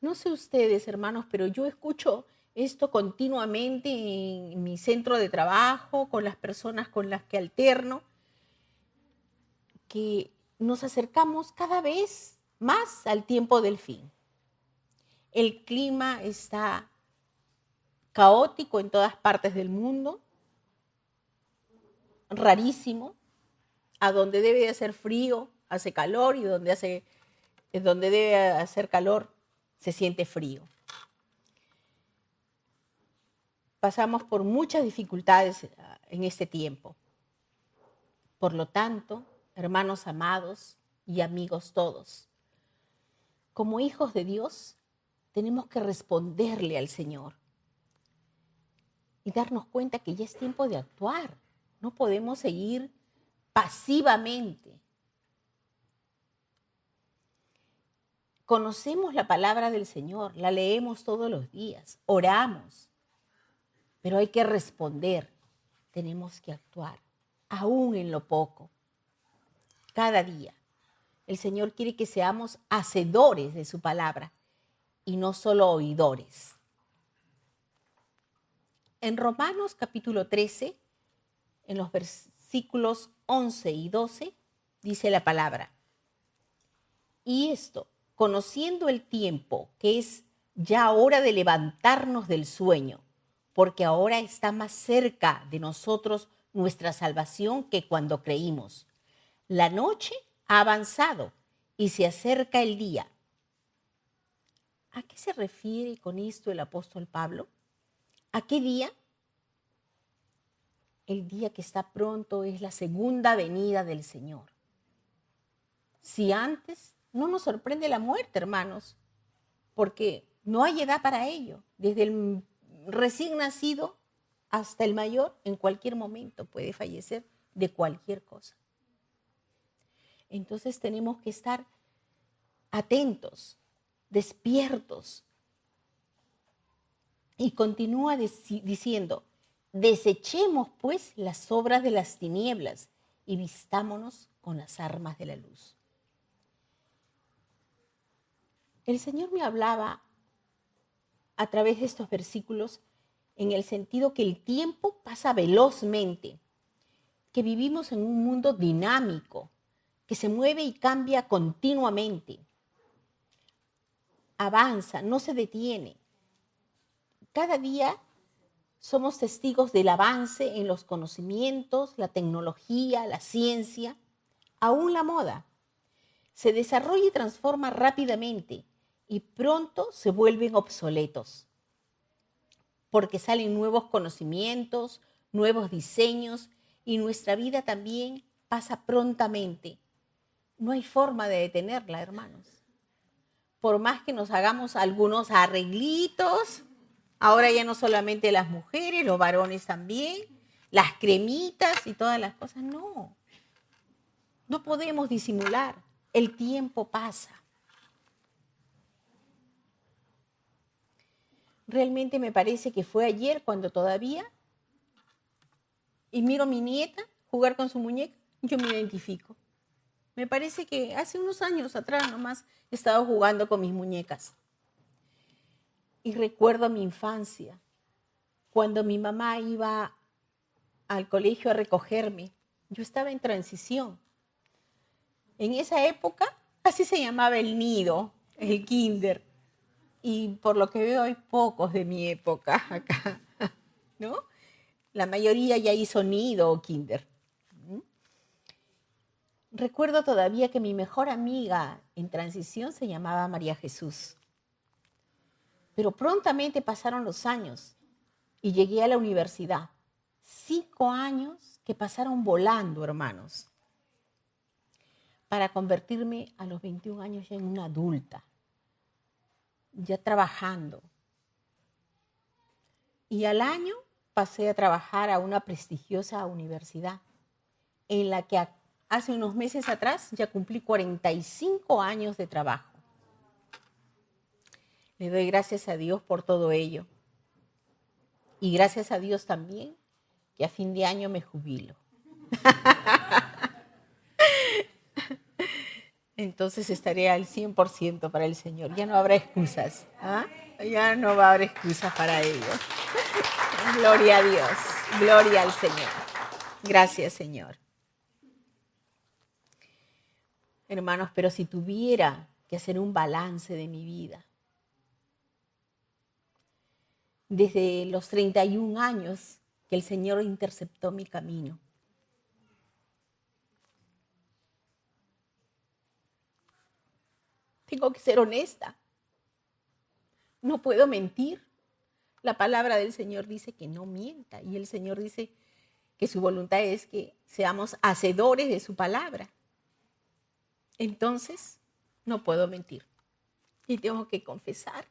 No sé ustedes, hermanos, pero yo escucho esto continuamente en mi centro de trabajo, con las personas con las que alterno, que nos acercamos cada vez más al tiempo del fin. El clima está caótico en todas partes del mundo, rarísimo. A donde debe de hacer frío hace calor y donde debe hacer calor se siente frío. Pasamos por muchas dificultades en este tiempo. Por lo tanto, hermanos amados y amigos todos, como hijos de Dios, tenemos que responderle al Señor y darnos cuenta que ya es tiempo de actuar. No podemos seguir pasivamente. Conocemos la palabra del Señor, la leemos todos los días, oramos, pero hay que responder, tenemos que actuar, aún en lo poco, cada día. El Señor quiere que seamos hacedores de su palabra y no solo oidores. En Romanos capítulo 13, en los versículos 11 y 12, dice la palabra: y esto, conociendo el tiempo, que es ya hora de levantarnos del sueño, porque ahora está más cerca de nosotros nuestra salvación que cuando creímos. La noche ha avanzado y se acerca el día. ¿A qué se refiere con esto el apóstol Pablo? ¿A qué día? El día que está pronto es la segunda venida del Señor. Si antes, no nos sorprende la muerte, hermanos, porque no hay edad para ello. Desde el recién nacido hasta el mayor, en cualquier momento puede fallecer de cualquier cosa. Entonces tenemos que estar atentos, despiertos. Y continúa diciendo: desechemos pues las obras de las tinieblas y vistámonos con las armas de la luz. El Señor me hablaba a través de estos versículos en el sentido que el tiempo pasa velozmente, que vivimos en un mundo dinámico, que se mueve y cambia continuamente, avanza, no se detiene. Cada día somos testigos del avance en los conocimientos, la tecnología, la ciencia, aún la moda. Se desarrolla y transforma rápidamente y pronto se vuelven obsoletos, porque salen nuevos conocimientos, nuevos diseños y nuestra vida también pasa prontamente. No hay forma de detenerla, hermanos. Por más que nos hagamos algunos arreglitos, ahora ya no solamente las mujeres, los varones también, las cremitas y todas las cosas, no. No podemos disimular, el tiempo pasa. Realmente me parece que fue ayer cuando todavía, y miro a mi nieta jugar con su muñeca, yo me identifico. Me parece que hace unos años atrás nomás he estado jugando con mis muñecas. Y recuerdo mi infancia, cuando mi mamá iba al colegio a recogerme. Yo estaba en transición. En esa época, así se llamaba el nido, el kinder. Y por lo que veo hay pocos de mi época acá, ¿no? La mayoría ya hizo nido o kinder. Recuerdo todavía que mi mejor amiga en transición se llamaba María Jesús. Pero prontamente pasaron los años y llegué a la universidad. 5 años que pasaron volando, hermanos, para convertirme a los 21 años ya en una adulta, ya trabajando. Y al año pasé a trabajar a una prestigiosa universidad, en la que hace unos meses atrás ya cumplí 45 años de trabajo. Le doy gracias a Dios por todo ello. Y gracias a Dios también que a fin de año me jubilo. entonces estaré al 100% para el Señor. Ya no habrá excusas. ¿Ah? Ya no va a haber excusas para ello. Gloria a Dios. Gloria al Señor. Gracias, Señor. Hermanos, pero si tuviera que hacer un balance de mi vida, desde los 31 años que el Señor interceptó mi camino, tengo que ser honesta. No puedo mentir. La palabra del Señor dice que no mienta y el Señor dice que su voluntad es que seamos hacedores de su palabra. Entonces, no puedo mentir y tengo que confesar.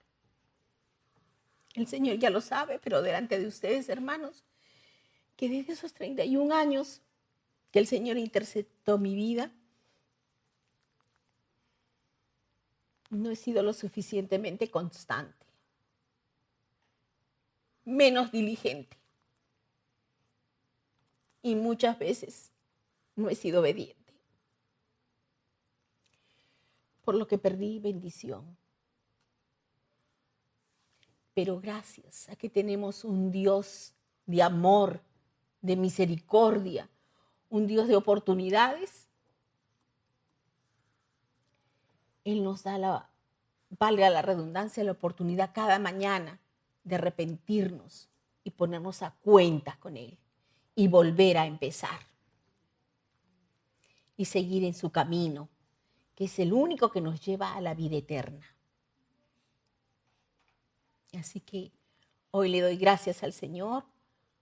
El Señor ya lo sabe, pero delante de ustedes, hermanos, que desde esos 31 años que el Señor interceptó mi vida, no he sido lo suficientemente constante, menos diligente y muchas veces no he sido obediente, por lo que perdí bendición. Pero gracias a que tenemos un Dios de amor, de misericordia, un Dios de oportunidades, Él nos da valga la redundancia, la oportunidad cada mañana de arrepentirnos y ponernos a cuentas con Él y volver a empezar y seguir en su camino, que es el único que nos lleva a la vida eterna. Así que hoy le doy gracias al Señor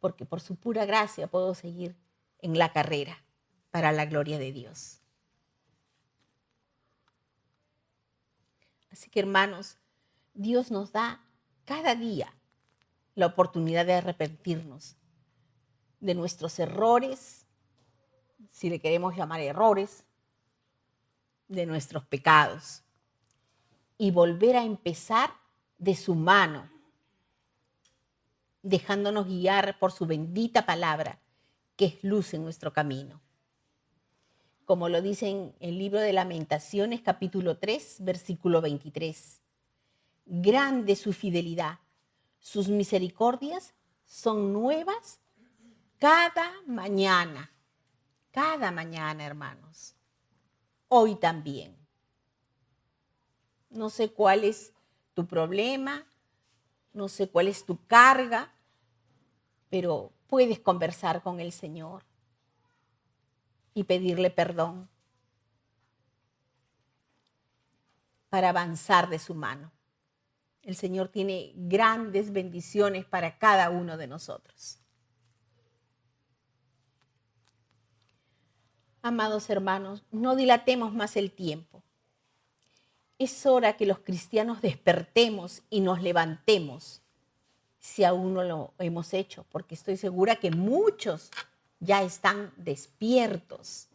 porque por su pura gracia puedo seguir en la carrera para la gloria de Dios. Así que, hermanos, Dios nos da cada día la oportunidad de arrepentirnos de nuestros errores, si le queremos llamar errores, de nuestros pecados y volver a empezar de su mano, dejándonos guiar por su bendita palabra, que es luz en nuestro camino. Como lo dice en el libro de Lamentaciones, capítulo 3, versículo 23. Grande su fidelidad, sus misericordias son nuevas cada mañana, hermanos. Hoy también. No sé cuál es tu problema, no sé cuál es tu carga, pero puedes conversar con el Señor y pedirle perdón para avanzar de su mano. El Señor tiene grandes bendiciones para cada uno de nosotros. Amados hermanos, no dilatemos más el tiempo. Es hora que los cristianos despertemos y nos levantemos, si aún no lo hemos hecho, porque estoy segura que muchos ya están despiertos.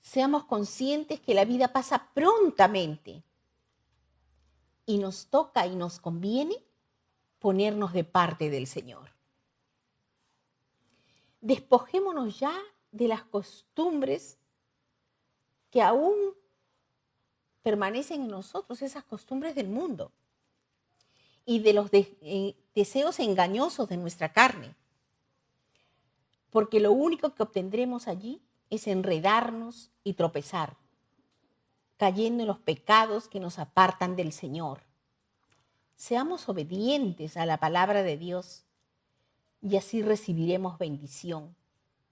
Seamos conscientes que la vida pasa prontamente y nos toca y nos conviene ponernos de parte del Señor. Despojémonos ya de las costumbres que aún permanecen en nosotros, esas costumbres del mundo, y de los deseos engañosos de nuestra carne, porque lo único que obtendremos allí es enredarnos y tropezar, cayendo en los pecados que nos apartan del Señor. Seamos obedientes a la palabra de Dios y así recibiremos bendición,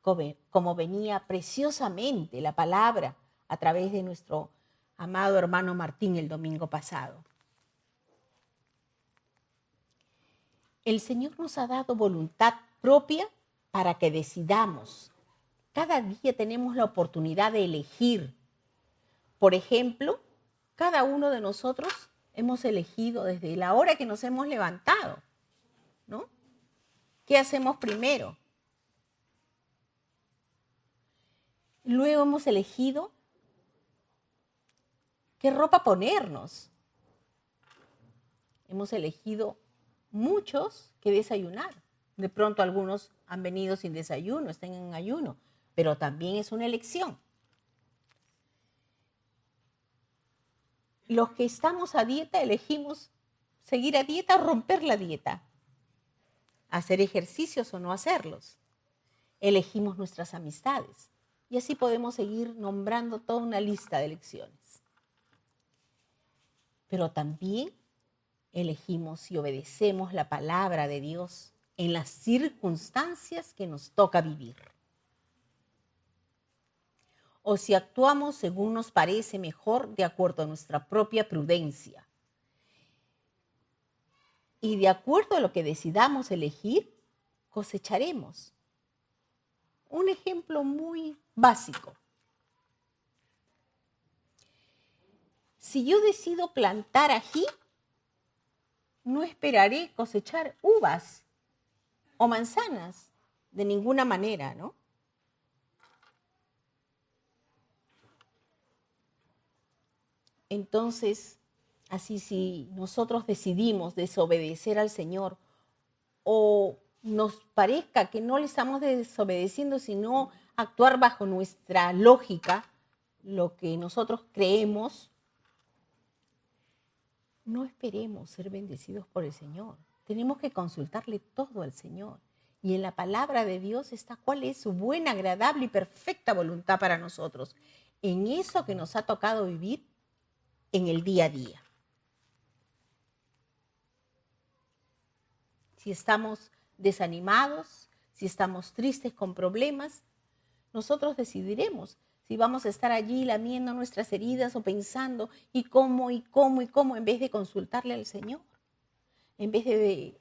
como venía preciosamente la palabra a través de nuestro amado hermano Martín el domingo pasado. El Señor nos ha dado voluntad propia para que decidamos. Cada día tenemos la oportunidad de elegir. Por ejemplo, cada uno de nosotros hemos elegido desde la hora que nos hemos levantado, ¿no? ¿Qué hacemos primero? Luego hemos elegido qué ropa ponernos. Hemos elegido muchos qué desayunar. De pronto algunos han venido sin desayuno, están en ayuno, pero también es una elección. Los que estamos a dieta elegimos seguir a dieta o romper la dieta, hacer ejercicios o no hacerlos. Elegimos nuestras amistades y así podemos seguir nombrando toda una lista de elecciones. Pero también elegimos y obedecemos la palabra de Dios en las circunstancias que nos toca vivir. O si actuamos según nos parece mejor de acuerdo a nuestra propia prudencia. Y de acuerdo a lo que decidamos elegir, cosecharemos. Un ejemplo muy básico. Si yo decido plantar ají, no esperaré cosechar uvas o manzanas de ninguna manera, ¿no? Entonces, así si nosotros decidimos desobedecer al Señor o nos parezca que no le estamos desobedeciendo, sino actuar bajo nuestra lógica, lo que nosotros creemos, no esperemos ser bendecidos por el Señor. Tenemos que consultarle todo al Señor. Y en la palabra de Dios está cuál es su buena, agradable y perfecta voluntad para nosotros. En eso que nos ha tocado vivir en el día a día. Si estamos desanimados, si estamos tristes con problemas, nosotros decidiremos si vamos a estar allí lamiendo nuestras heridas o pensando y cómo, en vez de consultarle al Señor, en vez de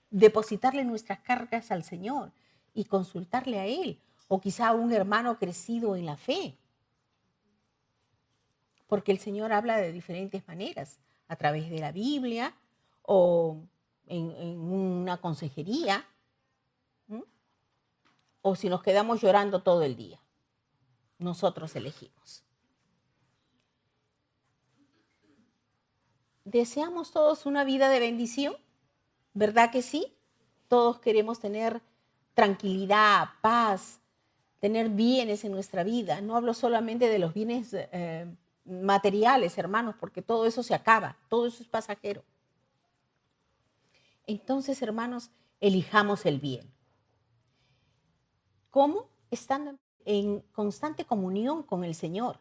depositarle nuestras cargas al Señor y consultarle a Él, o quizá a un hermano crecido en la fe. Porque el Señor habla de diferentes maneras, a través de la Biblia o en una consejería, o si nos quedamos llorando todo el día. Nosotros elegimos. ¿Deseamos todos una vida de bendición? ¿Verdad que sí? Todos queremos tener tranquilidad, paz, tener bienes en nuestra vida. No hablo solamente de los bienes materiales, hermanos, porque todo eso se acaba, todo eso es pasajero. Entonces, hermanos, elijamos el bien. ¿Cómo? Estando en constante comunión con el Señor,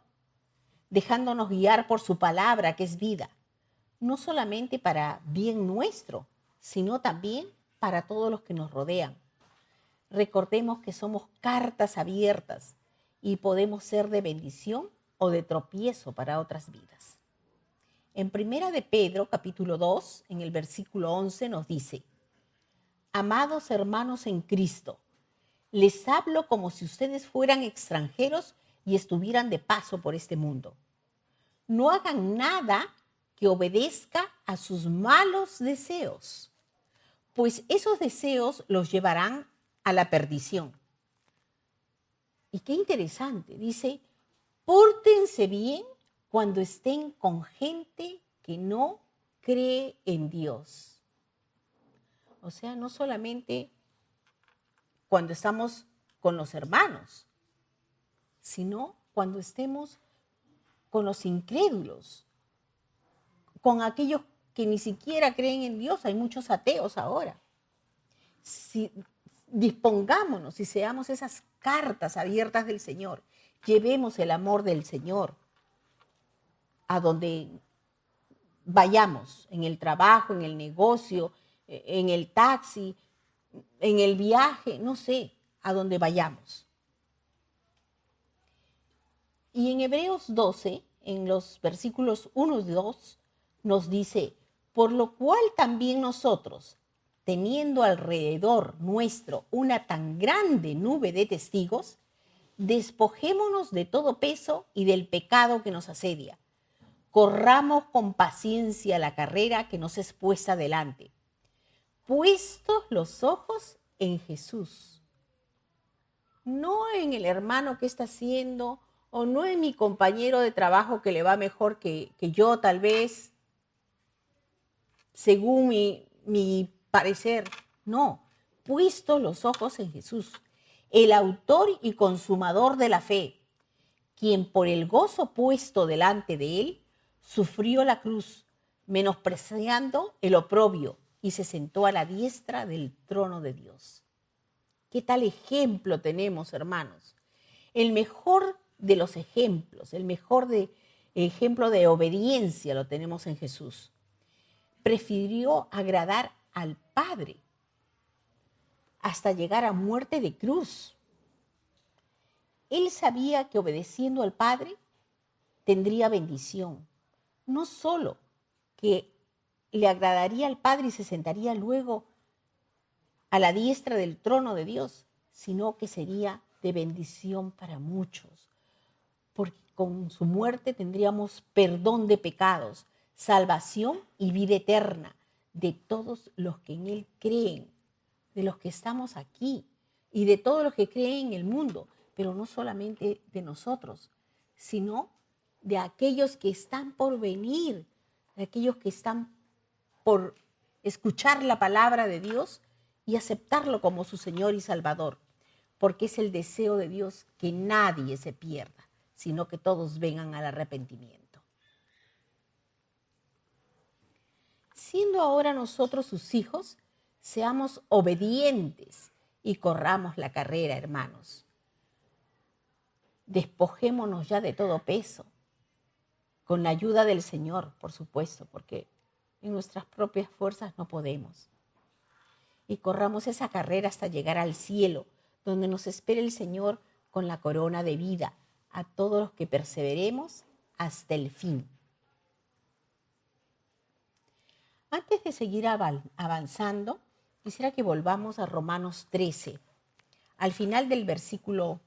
dejándonos guiar por su palabra, que es vida, no solamente para bien nuestro, sino también para todos los que nos rodean. Recordemos que somos cartas abiertas y podemos ser de bendición o de tropiezo para otras vidas. En Primera de Pedro, capítulo 2, en el versículo 11 nos dice: Amados hermanos en Cristo, les hablo como si ustedes fueran extranjeros y estuvieran de paso por este mundo. No hagan nada que obedezca a sus malos deseos, pues esos deseos los llevarán a la perdición. Y qué interesante, dice, pórtense bien cuando estén con gente que no cree en Dios. O sea, no solamente cuando estamos con los hermanos, sino cuando estemos con los incrédulos, con aquellos que ni siquiera creen en Dios. Hay muchos ateos ahora. Si dispongámonos y seamos esas cartas abiertas del Señor, llevemos el amor del Señor a donde vayamos, en el trabajo, en el negocio, en el taxi, en el viaje, no sé, a donde vayamos. Y en Hebreos 12, en los versículos 1 y 2, nos dice: por lo cual también nosotros, teniendo alrededor nuestro una tan grande nube de testigos, despojémonos de todo peso y del pecado que nos asedia. Corramos con paciencia la carrera que nos es puesta delante, puestos los ojos en Jesús. No en el hermano que está haciendo, o no en mi compañero de trabajo que le va mejor que yo, tal vez, según mi parecer. No, puestos los ojos en Jesús, el autor y consumador de la fe, quien por el gozo puesto delante de él, sufrió la cruz, menospreciando el oprobio, y se sentó a la diestra del trono de Dios. ¿Qué tal ejemplo tenemos, hermanos? El mejor de los ejemplos, el mejor ejemplo de obediencia lo tenemos en Jesús. Prefirió agradar al Padre hasta llegar a muerte de cruz. Él sabía que obedeciendo al Padre tendría bendición. No solo que le agradaría al Padre y se sentaría luego a la diestra del trono de Dios, sino que sería de bendición para muchos, porque con su muerte tendríamos perdón de pecados, salvación y vida eterna de todos los que en Él creen, de los que estamos aquí y de todos los que creen en el mundo, pero no solamente de nosotros, sino de aquellos que están por venir, de aquellos que están por escuchar la palabra de Dios y aceptarlo como su Señor y Salvador, porque es el deseo de Dios que nadie se pierda, sino que todos vengan al arrepentimiento. Siendo ahora nosotros sus hijos, seamos obedientes y corramos la carrera, hermanos. Despojémonos ya de todo peso, con la ayuda del Señor, por supuesto, porque en nuestras propias fuerzas no podemos. Y corramos esa carrera hasta llegar al cielo, donde nos espera el Señor con la corona de vida a todos los que perseveremos hasta el fin. Antes de seguir avanzando, quisiera que volvamos a Romanos 13. Al final del versículo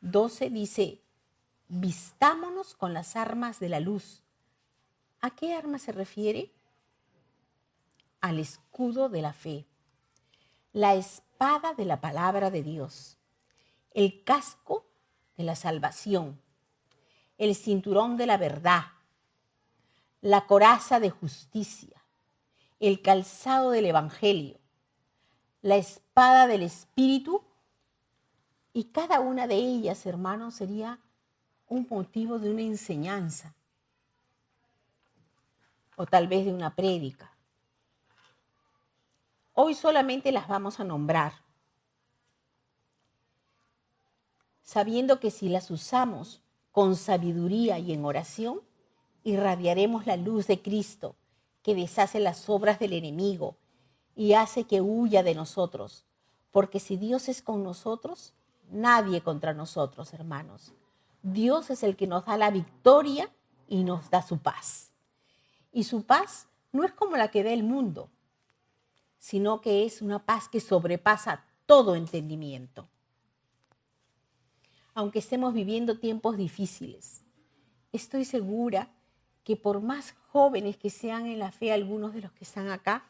12 dice, vistámonos con las armas de la luz. ¿A qué arma se refiere? Al escudo de la fe, la espada de la palabra de Dios, el casco de la salvación, el cinturón de la verdad, la coraza de justicia, el calzado del evangelio, la espada del Espíritu, y cada una de ellas, hermanos, sería un motivo de una enseñanza o tal vez de una prédica. Hoy solamente las vamos a nombrar, sabiendo que si las usamos con sabiduría y en oración, irradiaremos la luz de Cristo que deshace las obras del enemigo y hace que huya de nosotros. Porque si Dios es con nosotros, nadie contra nosotros, hermanos. Dios es el que nos da la victoria y nos da su paz. Y su paz no es como la que da el mundo, sino que es una paz que sobrepasa todo entendimiento. Aunque estemos viviendo tiempos difíciles, estoy segura que por más jóvenes que sean en la fe, algunos de los que están acá,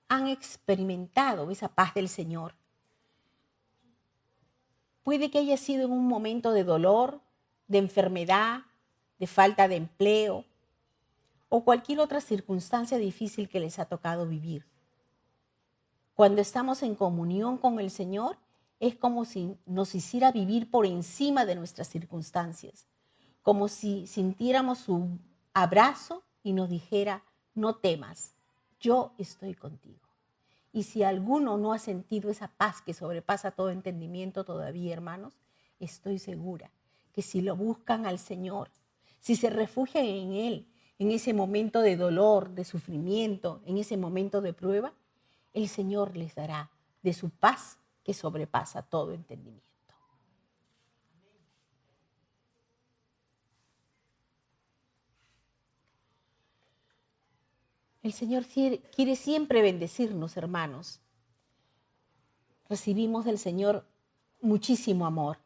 han experimentado esa paz del Señor. Puede que haya sido en un momento de dolor, de enfermedad, de falta de empleo o cualquier otra circunstancia difícil que les ha tocado vivir. Cuando estamos en comunión con el Señor, es como si nos hiciera vivir por encima de nuestras circunstancias, como si sintiéramos su abrazo y nos dijera, no temas, yo estoy contigo. Y si alguno no ha sentido esa paz que sobrepasa todo entendimiento todavía, hermanos, estoy segura que si lo buscan al Señor, si se refugian en Él, en ese momento de dolor, de sufrimiento, en ese momento de prueba, el Señor les dará de su paz que sobrepasa todo entendimiento. El Señor quiere siempre bendecirnos, hermanos. Recibimos del Señor muchísimo amor.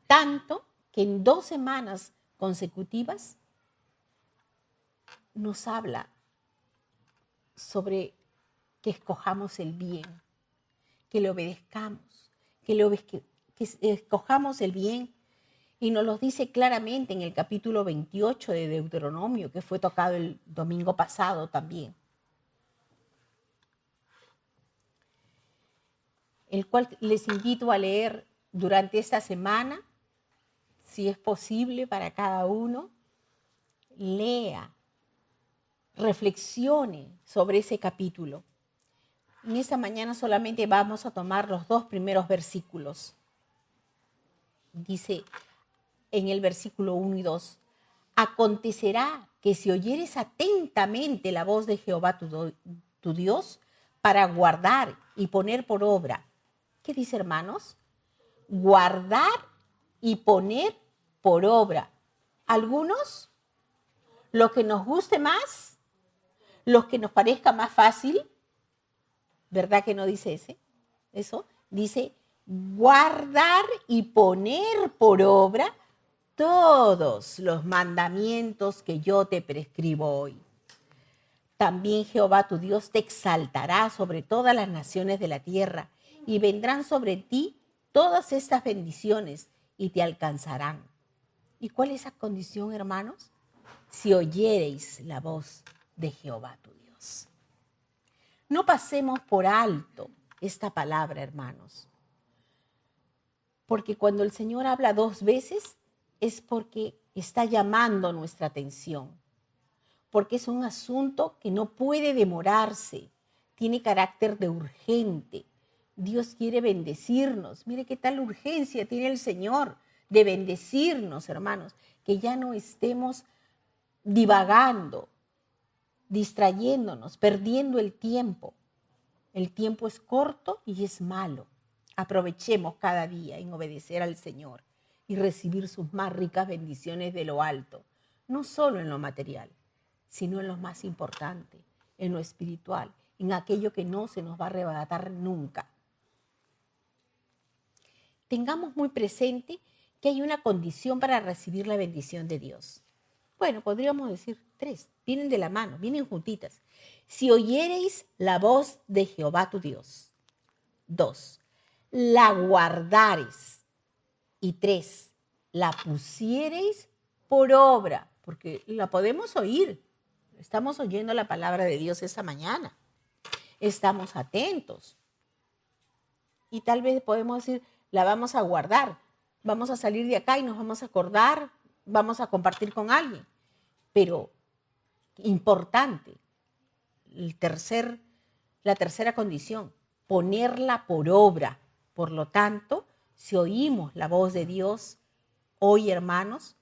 Tanto que en 2 semanas consecutivas nos habla sobre que escojamos el bien, que le obedezcamos, que escojamos el bien. Y nos lo dice claramente en el capítulo 28 de Deuteronomio, que fue tocado el domingo pasado también. el cual les invito a leer durante esta semana, si es posible para cada uno. Lea, reflexione sobre ese capítulo. En esta mañana solamente vamos a tomar los 2 primeros versículos. Dice en el versículo 1 y 2, acontecerá que si oyeres atentamente la voz de Jehová tu Dios para guardar y poner por obra. ¿Qué dice, hermanos? Guardar y poner por obra. Algunos, lo que nos guste más, lo que nos parezca más fácil, ¿verdad que no dice eso? Dice guardar y poner por obra todos los mandamientos que yo te prescribo hoy. También Jehová tu Dios te exaltará sobre todas las naciones de la tierra y vendrán sobre ti todas estas bendiciones y te alcanzarán. ¿Y cuál es esa condición, hermanos? Si oyereis la voz de Jehová tu Dios. No pasemos por alto esta palabra, hermanos, porque cuando el Señor habla 2 veces es porque está llamando nuestra atención, porque es un asunto que no puede demorarse, tiene carácter de urgente. Dios quiere bendecirnos. Mire qué tal urgencia tiene el Señor de bendecirnos, hermanos, que ya no estemos divagando, distrayéndonos, perdiendo el tiempo. El tiempo es corto y es malo. Aprovechemos cada día en obedecer al Señor y recibir sus más ricas bendiciones de lo alto, no solo en lo material, sino en lo más importante, en lo espiritual, en aquello que no se nos va a arrebatar nunca. Tengamos muy presente que hay una condición para recibir la bendición de Dios. Bueno, podríamos decir 3, vienen de la mano, vienen juntitas. Si oyereis la voz de Jehová tu Dios. 2, la guardareis. Y 3, la pusiereis por obra, porque la podemos oír. Estamos oyendo la palabra de Dios esa mañana. Estamos atentos. Y tal vez podemos decir, la vamos a guardar. Vamos a salir de acá y nos vamos a acordar, vamos a compartir con alguien. Pero importante, la tercera condición, ponerla por obra. Por lo tanto, si oímos la voz de Dios hoy, hermanos,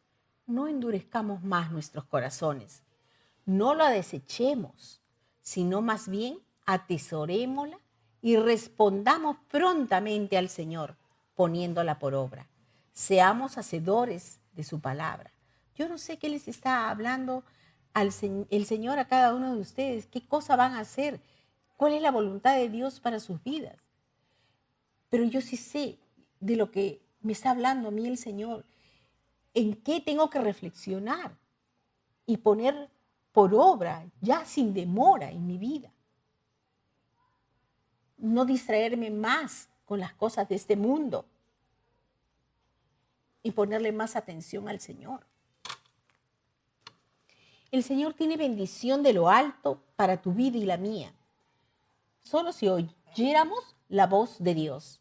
no endurezcamos más nuestros corazones. No la desechemos, sino más bien atesorémosla y respondamos prontamente al Señor, poniéndola por obra. Seamos hacedores de su palabra. Yo no sé qué les está hablando el Señor a cada uno de ustedes, qué cosa van a hacer, cuál es la voluntad de Dios para sus vidas. Pero yo sí sé de lo que me está hablando a mí el Señor, en qué tengo que reflexionar y poner por obra, ya sin demora en mi vida. No distraerme más con las cosas de este mundo y ponerle más atención al Señor. El Señor tiene bendición de lo alto para tu vida y la mía. Solo si oyéramos la voz de Dios,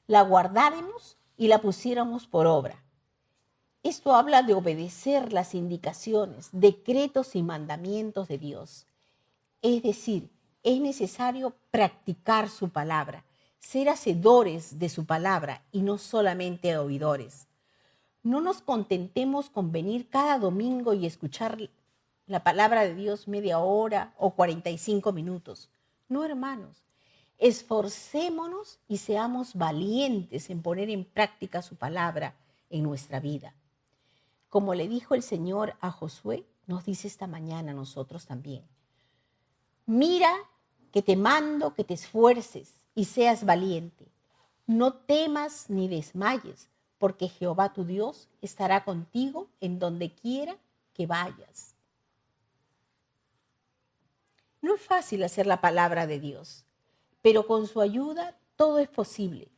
la guardáramos y la pusiéramos por obra. Esto habla de obedecer las indicaciones, decretos y mandamientos de Dios. Es decir, es necesario practicar su palabra, ser hacedores de su palabra y no solamente oidores. No nos contentemos con venir cada domingo y escuchar la palabra de Dios media hora o 45 minutos. No, hermanos, esforcémonos y seamos valientes en poner en práctica su palabra en nuestra vida. Como le dijo el Señor a Josué, nos dice esta mañana a nosotros también. Mira que te mando que te esfuerces y seas valiente. No temas ni desmayes, porque Jehová tu Dios estará contigo en donde quiera que vayas. No es fácil hacer la palabra de Dios, pero con su ayuda todo es posible.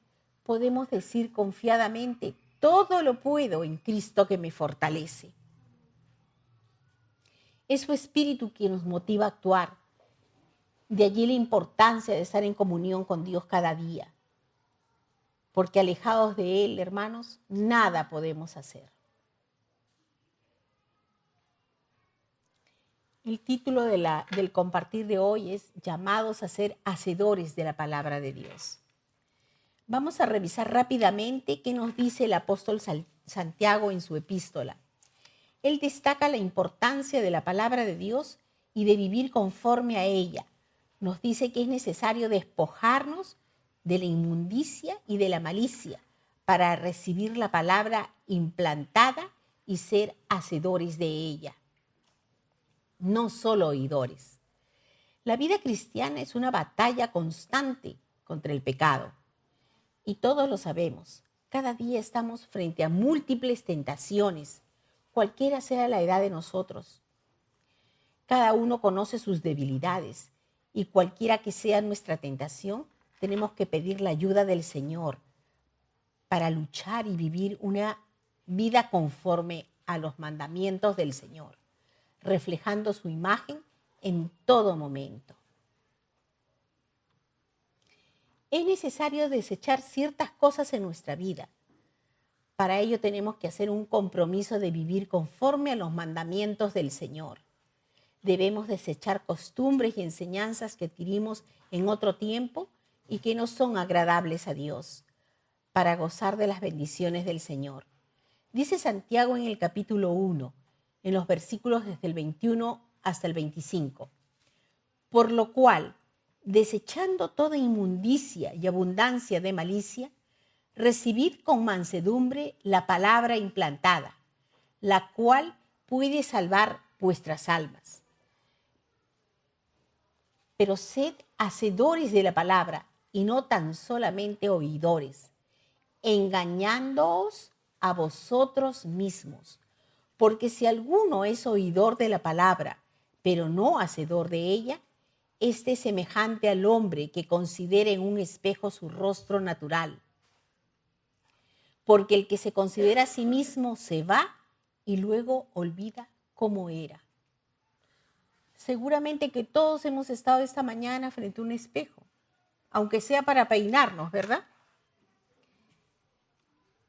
Podemos decir confiadamente, todo lo puedo en Cristo que me fortalece. Es su espíritu quien nos motiva a actuar. De allí la importancia de estar en comunión con Dios cada día. porque alejados de Él, hermanos, nada podemos hacer. El título del compartir de hoy es Llamados a ser hacedores de la palabra de Dios. Vamos a revisar rápidamente qué nos dice el apóstol Santiago en su epístola. Él destaca la importancia de la palabra de Dios y de vivir conforme a ella. Nos dice que es necesario despojarnos de la inmundicia y de la malicia para recibir la palabra implantada y ser hacedores de ella, no solo oidores. La vida cristiana es una batalla constante contra el pecado. Y todos lo sabemos. Cada día estamos frente a múltiples tentaciones, cualquiera sea la edad de nosotros. Cada uno conoce sus debilidades y cualquiera que sea nuestra tentación, tenemos que pedir la ayuda del Señor para luchar y vivir una vida conforme a los mandamientos del Señor, reflejando su imagen en todo momento. Es necesario desechar ciertas cosas en nuestra vida. Para ello tenemos que hacer un compromiso de vivir conforme a los mandamientos del Señor. Debemos desechar costumbres y enseñanzas que adquirimos en otro tiempo y que no son agradables a Dios, para gozar de las bendiciones del Señor. Dice Santiago en el capítulo 1, en los versículos desde el 21 hasta el 25. Por lo cual, desechando toda inmundicia y abundancia de malicia, recibid con mansedumbre la palabra implantada, la cual puede salvar vuestras almas. Pero sed hacedores de la palabra y no tan solamente oidores, engañándoos a vosotros mismos. Porque si alguno es oidor de la palabra, pero no hacedor de ella, este es semejante al hombre que considera en un espejo su rostro natural. Porque el que se considera a sí mismo se va y luego olvida cómo era. Seguramente que todos hemos estado esta mañana frente a un espejo, aunque sea para peinarnos, ¿verdad?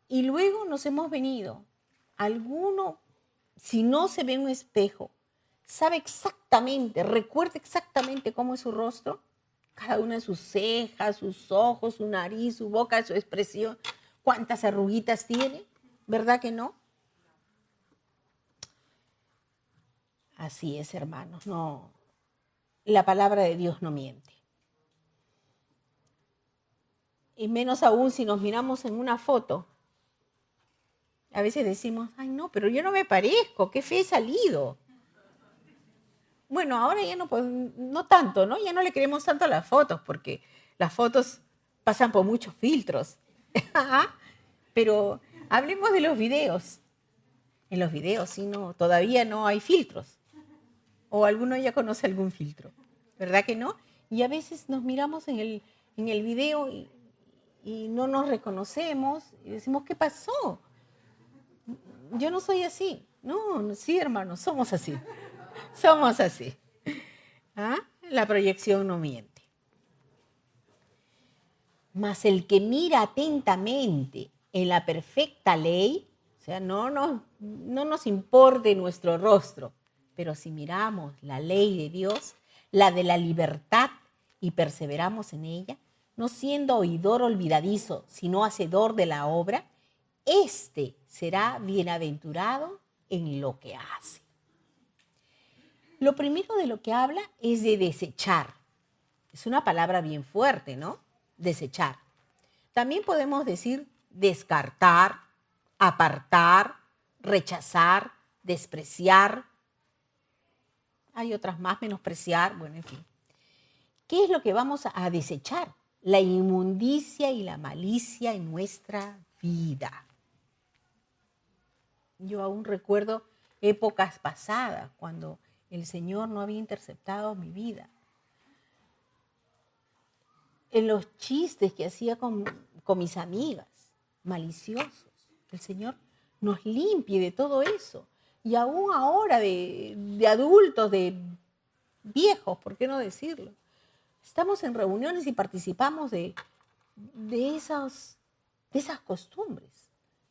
Y luego nos hemos venido. Alguno, si no se ve en un espejo, sabe exactamente, recuerda exactamente cómo es su rostro, cada una de sus cejas, sus ojos, su nariz, su boca, su expresión, cuántas arruguitas tiene, ¿verdad que no? Así es, hermanos, no, la palabra de Dios no miente. Y menos aún si nos miramos en una foto. A veces decimos, ay no, pero yo no me parezco, qué fe he salido. Bueno, ahora ya no, pues, no tanto, ¿no? Ya no le queremos tanto a las fotos porque las fotos pasan por muchos filtros. Pero hablemos de los videos. En los videos, sí, no, todavía no hay filtros. O alguno ya conoce algún filtro, ¿verdad que no? Y a veces nos miramos en el video y no nos reconocemos y decimos, ¿qué pasó? Yo no soy así. No, sí, hermano, somos así. Somos así. ¿Ah? La proyección no miente. Mas el que mira atentamente en la perfecta ley, o sea, no nos importe nuestro rostro, pero si miramos la ley de Dios, la de la libertad, y perseveramos en ella, no siendo oidor olvidadizo, sino hacedor de la obra, éste será bienaventurado en lo que hace. Lo primero de lo que habla es de desechar. Es una palabra bien fuerte, ¿no? Desechar. También podemos decir descartar, apartar, rechazar, despreciar. Hay otras más, menospreciar, bueno, en fin. ¿Qué es lo que vamos a desechar? La inmundicia y la malicia en nuestra vida. Yo aún recuerdo épocas pasadas cuando el Señor no había interceptado mi vida. En los chistes que hacía con mis amigas, maliciosos, el Señor nos limpie de todo eso. Y aún ahora de adultos, de viejos, ¿por qué no decirlo? Estamos en reuniones y participamos de esos de esas costumbres.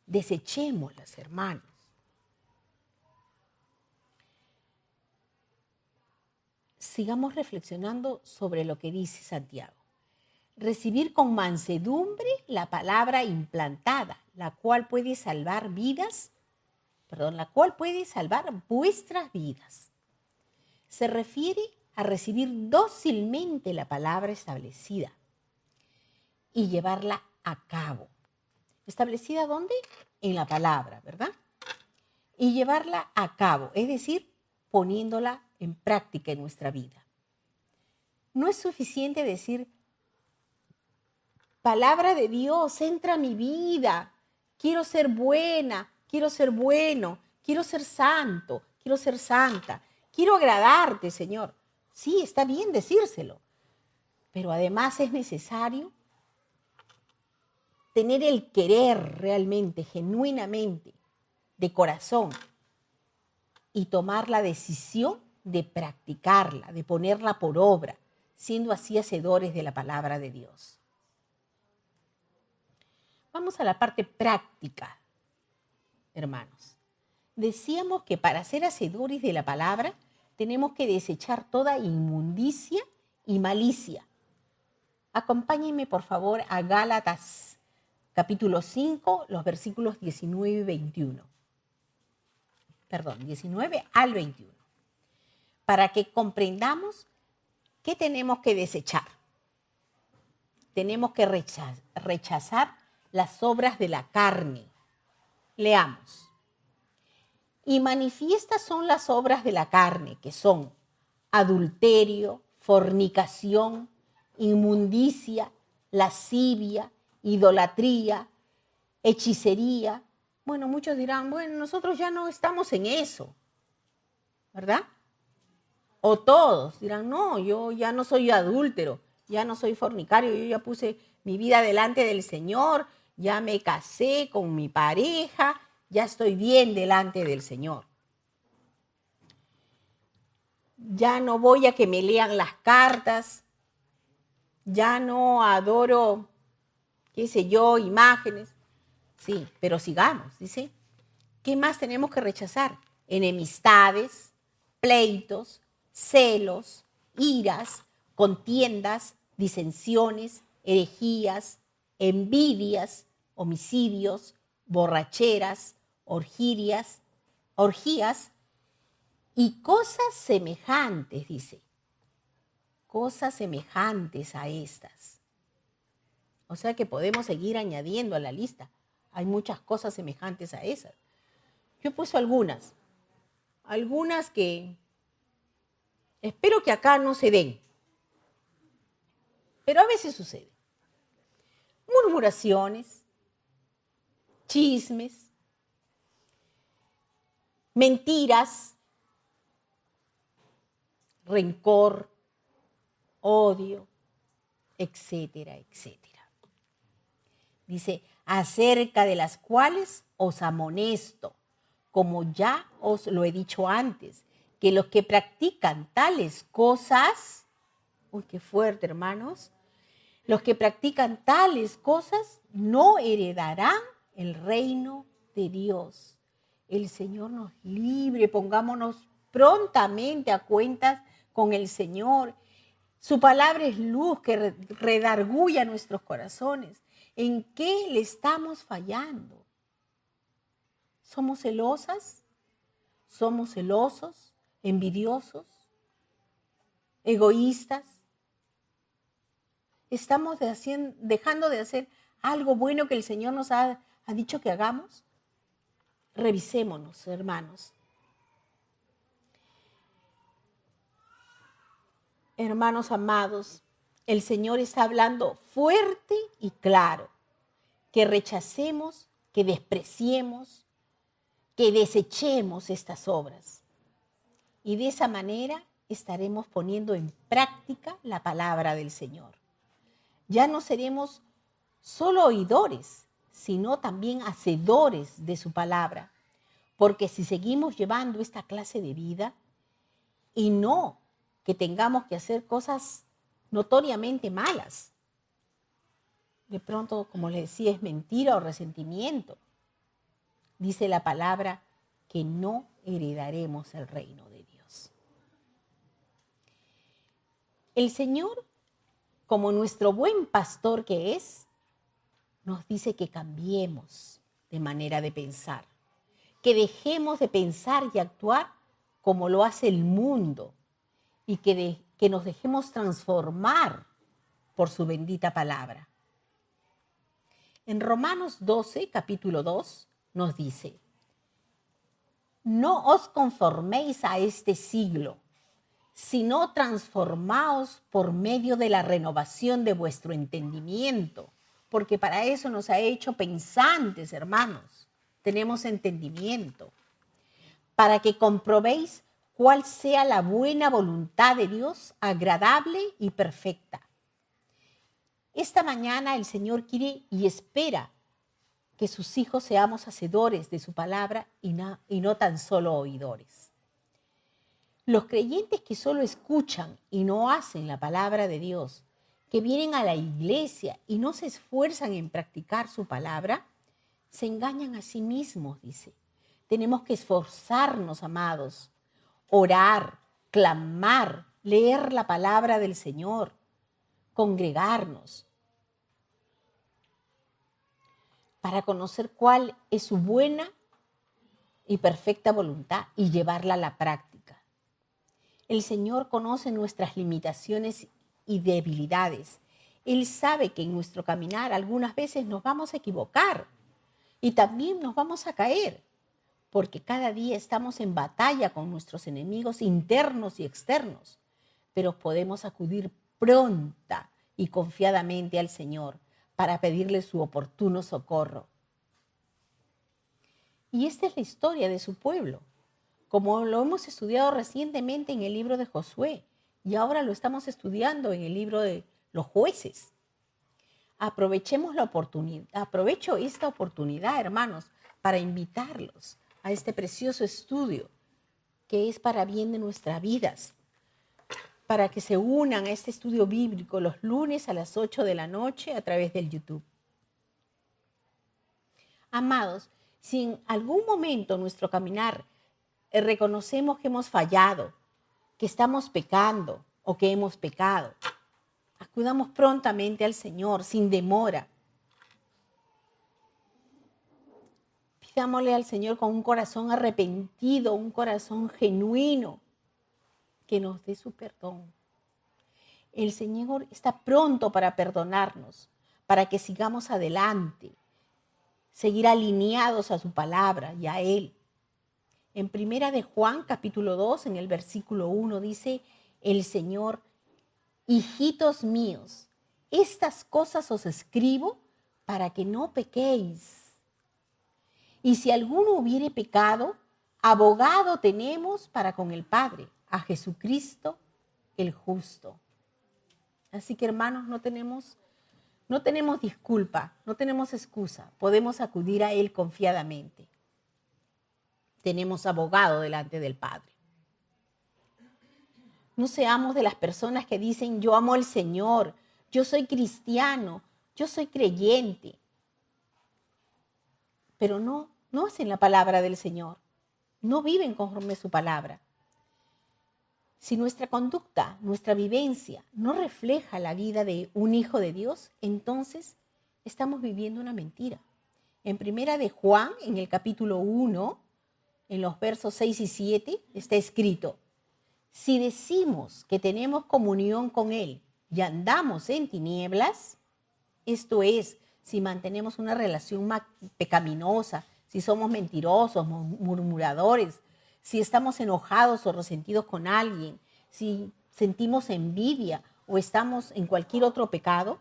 Desechémoslas, hermanos. Sigamos reflexionando sobre lo que dice Santiago. Recibir con mansedumbre la palabra implantada, la cual puede salvar vuestras vidas. Se refiere a recibir dócilmente la palabra establecida y llevarla a cabo. ¿Establecida dónde? En la palabra, ¿verdad? Y llevarla a cabo, es decir, poniéndola en práctica en nuestra vida. No es suficiente decir, palabra de Dios, entra a mi vida, quiero ser buena, quiero ser bueno, quiero ser santo, quiero ser santa, quiero agradarte, Señor. Sí, está bien decírselo, pero además es necesario tener el querer realmente, genuinamente, de corazón, y tomar la decisión de practicarla, de ponerla por obra, siendo así hacedores de la palabra de Dios. Vamos a la parte práctica, hermanos. Decíamos que para ser hacedores de la palabra tenemos que desechar toda inmundicia y malicia. Acompáñenme, por favor, a Gálatas capítulo 5, los versículos 19 y 21. Perdón, 19 al 21. Para que comprendamos qué tenemos que desechar. Tenemos que rechazar las obras de la carne. Leamos. Y manifiestas son las obras de la carne, que son adulterio, fornicación, inmundicia, lascivia, idolatría, hechicería. Bueno, muchos dirán, bueno, nosotros ya no estamos en eso, ¿verdad? O todos dirán, no, yo ya no soy adúltero, ya no soy fornicario, yo ya puse mi vida delante del Señor, ya me casé con mi pareja, ya estoy bien delante del Señor. Ya no voy a que me lean las cartas, ya no adoro, qué sé yo, imágenes. Sí, pero sigamos, dice. ¿Qué más tenemos que rechazar? Enemistades, pleitos, celos, iras, contiendas, disensiones, herejías, envidias, homicidios, borracheras, orgías y cosas semejantes, dice. Cosas semejantes a estas. O sea que podemos seguir añadiendo a la lista. Hay muchas cosas semejantes a esas. Yo he puesto algunas que espero que acá no se den, pero a veces sucede. Murmuraciones, chismes, mentiras, rencor, odio, etcétera, etcétera. Dice, acerca de las cuales os amonesto, como ya os lo he dicho antes, que los que practican tales cosas, uy, qué fuerte, hermanos, los que practican tales cosas no heredarán el reino de Dios. El Señor nos libre, pongámonos prontamente a cuentas con el Señor. Su palabra es luz que redarguya nuestros corazones. ¿En qué le estamos fallando? ¿Somos celosas? ¿Somos celosos? ¿Envidiosos? ¿Egoístas? ¿Estamos dejando de hacer algo bueno que el Señor nos ha dicho que hagamos? Revisémonos, hermanos. Hermanos amados, el Señor está hablando fuerte y claro, que rechacemos, que despreciemos, que desechemos estas obras. Y de esa manera estaremos poniendo en práctica la palabra del Señor. Ya no seremos solo oidores, sino también hacedores de su palabra. Porque si seguimos llevando esta clase de vida y no que tengamos que hacer cosas notoriamente malas, de pronto, como les decía, es mentira o resentimiento. Dice la palabra que no heredaremos el reino de Dios. El Señor, como nuestro buen pastor que es, nos dice que cambiemos de manera de pensar, que dejemos de pensar y actuar como lo hace el mundo y que nos dejemos transformar por su bendita palabra. En Romanos 12, capítulo 2, nos dice: no os conforméis a este siglo, sino transformaos por medio de la renovación de vuestro entendimiento, porque para eso nos ha hecho pensantes, hermanos. Tenemos entendimiento, para que comprobéis cuál sea la buena voluntad de Dios, agradable y perfecta. Esta mañana el Señor quiere y espera que sus hijos seamos hacedores de su palabra y no tan solo oidores. Los creyentes que solo escuchan y no hacen la palabra de Dios, que vienen a la iglesia y no se esfuerzan en practicar su palabra, se engañan a sí mismos, dice. Tenemos que esforzarnos, amados, orar, clamar, leer la palabra del Señor, congregarnos, para conocer cuál es su buena y perfecta voluntad y llevarla a la práctica. El Señor conoce nuestras limitaciones y debilidades. Él sabe que en nuestro caminar algunas veces nos vamos a equivocar y también nos vamos a caer, porque cada día estamos en batalla con nuestros enemigos internos y externos, pero podemos acudir pronta y confiadamente al Señor para pedirle su oportuno socorro. Y esta es la historia de su pueblo, como lo hemos estudiado recientemente en el libro de Josué y ahora lo estamos estudiando en el libro de los jueces. Aprovechemos la oportunidad, aprovecho esta oportunidad, hermanos, para invitarlos a este precioso estudio que es para bien de nuestras vidas, para que se unan a este estudio bíblico los lunes a las 8 de la noche a través del YouTube. Amados, si en algún momento en nuestro caminar reconocemos que hemos fallado, que estamos pecando o que hemos pecado, acudamos prontamente al Señor sin demora. Pidámosle al Señor con un corazón arrepentido, un corazón genuino, que nos dé su perdón. El Señor está pronto para perdonarnos, para que sigamos adelante, seguir alineados a su palabra y a Él. En Primera de Juan, capítulo 2, en el versículo 1, dice el Señor: hijitos míos, estas cosas os escribo para que no pequéis. Y si alguno hubiere pecado, abogado tenemos para con el Padre, a Jesucristo el justo. Así que, hermanos, no tenemos disculpa, no tenemos excusa. Podemos acudir a Él confiadamente. Tenemos abogado delante del Padre. No seamos de las personas que dicen: yo amo al Señor, yo soy cristiano, yo soy creyente. Pero no hacen la palabra del Señor. No viven conforme a su palabra. Si nuestra conducta, nuestra vivencia no refleja la vida de un hijo de Dios, entonces estamos viviendo una mentira. En Primera de Juan, en el capítulo 1, en los versos 6 y 7, está escrito: si decimos que tenemos comunión con Él y andamos en tinieblas, esto es, si mantenemos una relación pecaminosa, si somos mentirosos, murmuradores, si estamos enojados o resentidos con alguien, si sentimos envidia o estamos en cualquier otro pecado,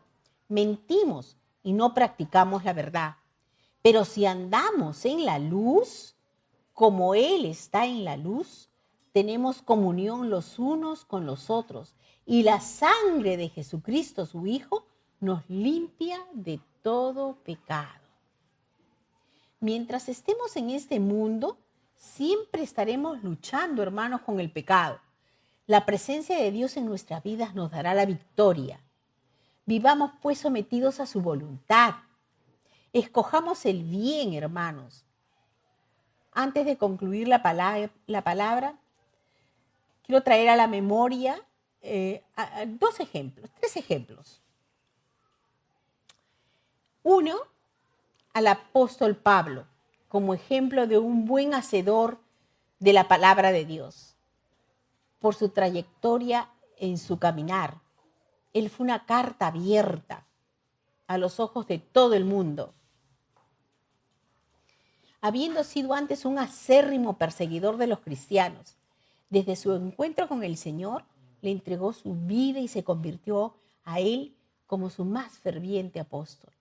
mentimos y no practicamos la verdad. Pero si andamos en la luz, como Él está en la luz, tenemos comunión los unos con los otros y la sangre de Jesucristo, su Hijo, nos limpia de todo pecado. Mientras estemos en este mundo, siempre estaremos luchando, hermanos, con el pecado. La presencia de Dios en nuestras vidas nos dará la victoria. Vivamos pues sometidos a su voluntad. Escojamos el bien, hermanos. Antes de concluir la palabra, quiero traer a la memoria tres ejemplos. Uno, al apóstol Pablo, como ejemplo de un buen hacedor de la palabra de Dios, por su trayectoria en su caminar. Él fue una carta abierta a los ojos de todo el mundo. Habiendo sido antes un acérrimo perseguidor de los cristianos, desde su encuentro con el Señor, le entregó su vida y se convirtió a él como su más ferviente apóstol.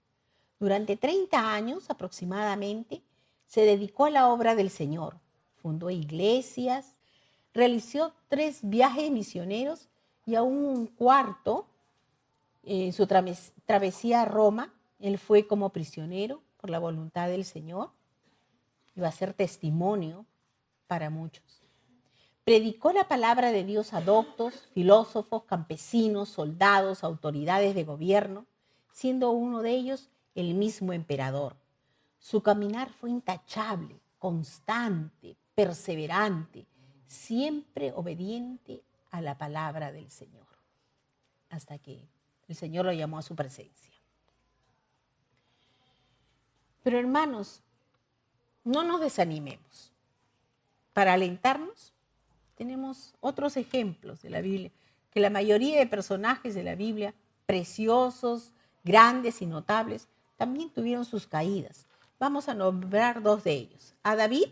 Durante 30 años aproximadamente, se dedicó a la obra del Señor. Fundó iglesias, realizó 3 viajes misioneros y aún un cuarto en su travesía a Roma. Él fue como prisionero por la voluntad del Señor. Iba a ser testimonio para muchos. Predicó la palabra de Dios a doctos, filósofos, campesinos, soldados, autoridades de gobierno, siendo uno de ellos el mismo emperador. Su caminar fue intachable, constante, perseverante, siempre obediente a la palabra del Señor, hasta que el Señor lo llamó a su presencia. Pero hermanos, no nos desanimemos. Para alentarnos, tenemos otros ejemplos de la Biblia, que la mayoría de personajes de la Biblia, preciosos, grandes y notables, también tuvieron sus caídas. Vamos a nombrar 2 de ellos. A David,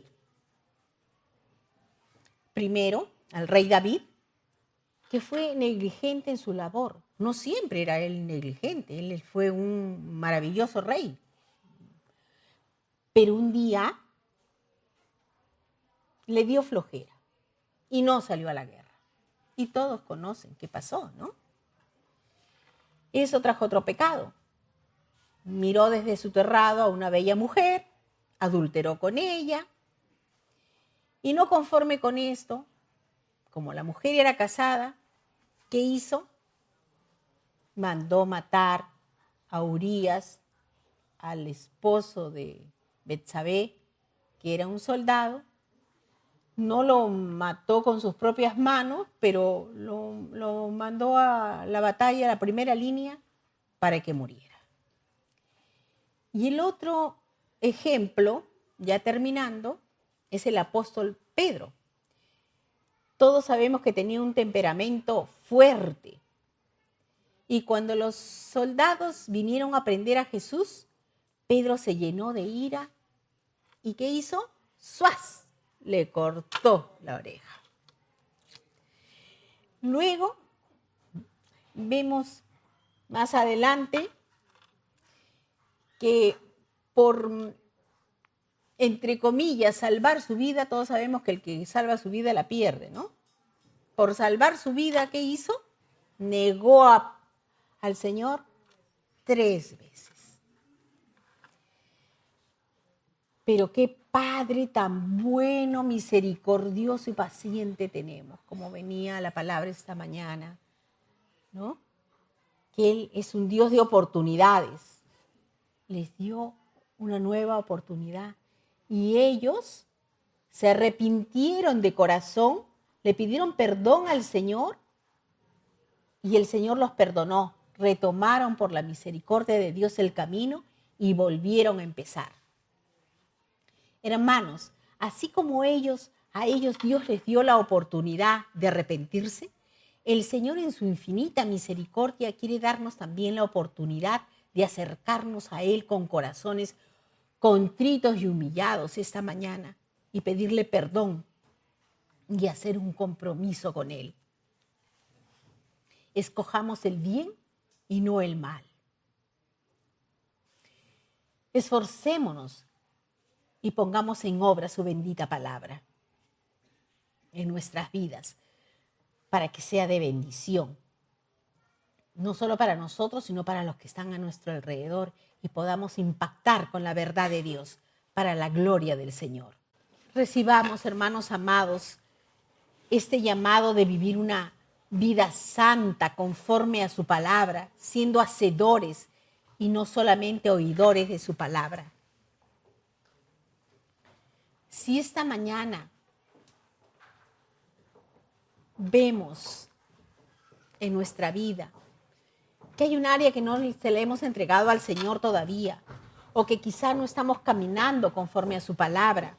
primero, al rey David, que fue negligente en su labor. No siempre era él negligente, él fue un maravilloso rey. Pero un día le dio flojera y no salió a la guerra. Y todos conocen qué pasó, ¿no? Eso trajo otro pecado. Miró desde su terrado a una bella mujer, adulteró con ella, y no conforme con esto, como la mujer era casada, ¿qué hizo? Mandó matar a Urías, al esposo de Betsabé, que era un soldado. No lo mató con sus propias manos, pero lo mandó a la batalla, a la primera línea, para que muriera. Y el otro ejemplo, ya terminando, es el apóstol Pedro. Todos sabemos que tenía un temperamento fuerte. Y cuando los soldados vinieron a prender a Jesús, Pedro se llenó de ira. ¿Y qué hizo? ¡Suaz! Le cortó la oreja. Luego, vemos más adelante que por, entre comillas, salvar su vida, todos sabemos que el que salva su vida la pierde, ¿no? Por salvar su vida, ¿qué hizo? Negó al Señor 3 veces. Pero qué Padre tan bueno, misericordioso y paciente tenemos, como venía la palabra esta mañana, ¿no? Que Él es un Dios de oportunidades. Les dio una nueva oportunidad y ellos se arrepintieron de corazón, le pidieron perdón al Señor y el Señor los perdonó. Retomaron por la misericordia de Dios el camino y volvieron a empezar. Hermanos, así como a ellos Dios les dio la oportunidad de arrepentirse, el Señor en su infinita misericordia quiere darnos también la oportunidad de acercarnos a Él con corazones contritos y humillados esta mañana y pedirle perdón y hacer un compromiso con Él. Escojamos el bien y no el mal. Esforcémonos y pongamos en obra su bendita palabra en nuestras vidas para que sea de bendición, no solo para nosotros, sino para los que están a nuestro alrededor y podamos impactar con la verdad de Dios para la gloria del Señor. Recibamos, hermanos amados, este llamado de vivir una vida santa conforme a su palabra, siendo hacedores y no solamente oidores de su palabra. Si esta mañana vemos en nuestra vida que hay un área que no se le hemos entregado al Señor todavía, o que quizá no estamos caminando conforme a su palabra,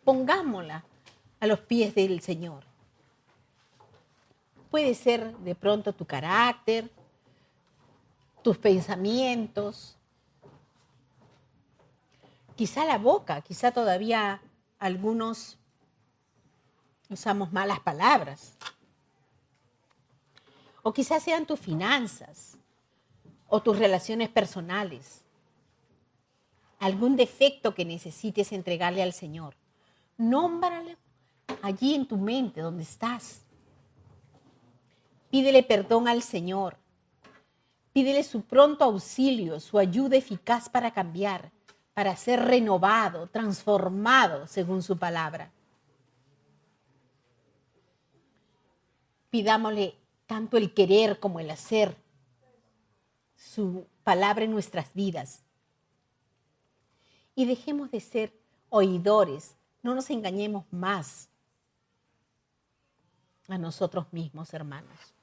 pongámosla a los pies del Señor. Puede ser de pronto tu carácter, tus pensamientos, quizá la boca, quizá todavía algunos usamos malas palabras. O quizás sean tus finanzas o tus relaciones personales. Algún defecto que necesites entregarle al Señor. Nómbralo allí en tu mente donde estás. Pídele perdón al Señor. Pídele su pronto auxilio, su ayuda eficaz para cambiar, para ser renovado, transformado según su palabra. Pidámosle tanto el querer como el hacer, su palabra en nuestras vidas. Y dejemos de ser oidores, no nos engañemos más a nosotros mismos, hermanos.